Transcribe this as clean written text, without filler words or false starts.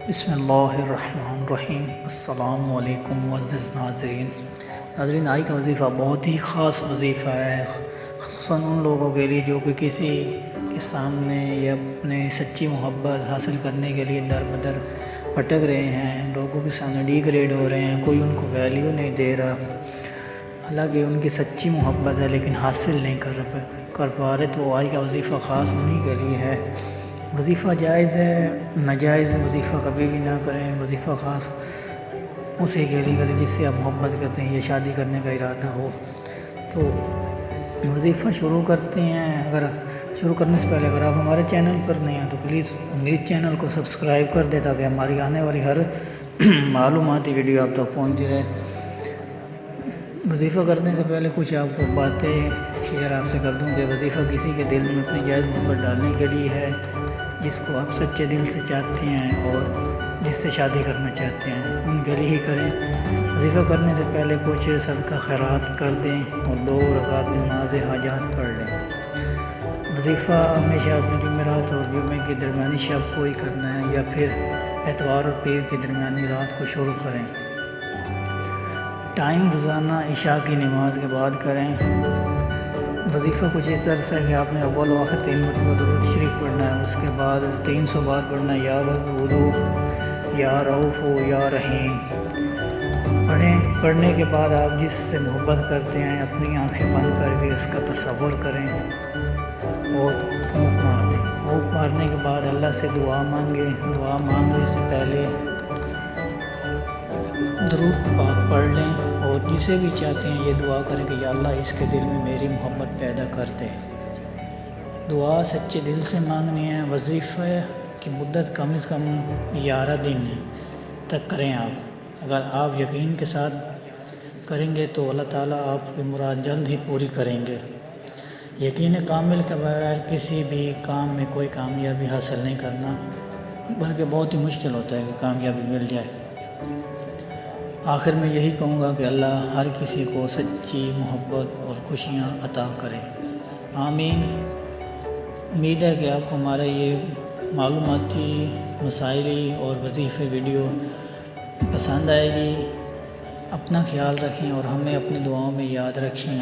بسم اللہ الرحمن الرحیم۔ السلام علیکم معزز ناظرین، آج کا وظیفہ بہت ہی خاص وظیفہ ہے، خصوصاً ان لوگوں کے لیے جو کہ کسی کے سامنے یا اپنے سچی محبت حاصل کرنے کے لیے در بدر بھٹک رہے ہیں، لوگوں کے سامنے ڈی گریڈ ہو رہے ہیں، کوئی ان کو ویلیو نہیں دے رہا، حالانکہ ان کی سچی محبت ہے لیکن حاصل نہیں کر پا رہے، تو آج کا وظیفہ خاص انہی کے لیے ہے۔ وظیفہ جائز ہے، ناجائز وظیفہ کبھی بھی نہ کریں۔ وظیفہ خاص اسی کے لیے کریں جس سے آپ محبت کرتے ہیں یا شادی کرنے کا ارادہ ہو۔ تو وظیفہ شروع کرتے ہیں۔ اگر شروع کرنے سے پہلے اگر آپ ہمارے چینل پر نہیں ہیں تو پلیز میرے چینل کو سبسکرائب کر دیں تاکہ ہماری آنے والی ہر معلوماتی ویڈیو آپ تک پہنچتی رہے۔ وظیفہ کرنے سے پہلے کچھ آپ کو باتیں شیئر آپ سے کر دوں کہ وظیفہ کسی کے دل میں اپنی جائز محبت ڈالنے کے لیے ہے، جس کو آپ سچے دل سے چاہتے ہیں اور جس سے شادی کرنا چاہتے ہیں، ان کے لیے ہی کریں۔ وظیفہ کرنے سے پہلے کچھ صدقہ خیرات کر دیں اور 2 رکعت نماز حاجات پڑھ لیں۔ وظیفہ ہمیشہ اپنے جمعرات اور جمعے کی درمیانی شب کو ہی کرنا ہے یا پھر اتوار اور پیر کی درمیانی رات کو شروع کریں۔ ٹائم روزانہ عشاء کی نماز کے بعد کریں۔ وظیفہ کچھ اس طرح سے ہے کہ آپ نے اول و آخر 3 مرتبہ درود شریف پڑھنا ہے، اس کے بعد 300 بار پڑھنا ہے یا ودودو یا رؤوف یا رحیم۔ پڑھنے کے بعد آپ جس سے محبت کرتے ہیں اپنی آنکھیں بند کر کے اس کا تصور کریں اور پھونک مار دیں۔ پھونک مارنے کے بعد اللہ سے دعا مانگیں۔ دعا مانگنے سے پہلے درود پاک پڑھ لیں اور جسے بھی چاہتے ہیں یہ دعا کریں کہ یا اللہ اس کے دل میں میری محبت پیدا کر دے۔ دعا سچے دل سے مانگنی ہے۔ وظیفہ کی مدت کم از کم 11 دن تک کریں آپ۔ اگر آپ یقین کے ساتھ کریں گے تو اللہ تعالیٰ آپ کی مراد جلد ہی پوری کریں گے۔ یقین کامل کے بغیر کسی بھی کام میں کوئی کامیابی حاصل نہیں کرنا، بلکہ بہت ہی مشکل ہوتا ہے کہ کامیابی مل جائے۔ آخر میں یہی کہوں گا کہ اللہ ہر کسی کو سچی محبت اور خوشیاں عطا کرے، آمین۔ امید ہے کہ آپ کو ہمارا یہ معلوماتی مسائلی اور وظیفے ویڈیو پسند آئے گی۔ اپنا خیال رکھیں اور ہمیں اپنی دعاؤں میں یاد رکھیں۔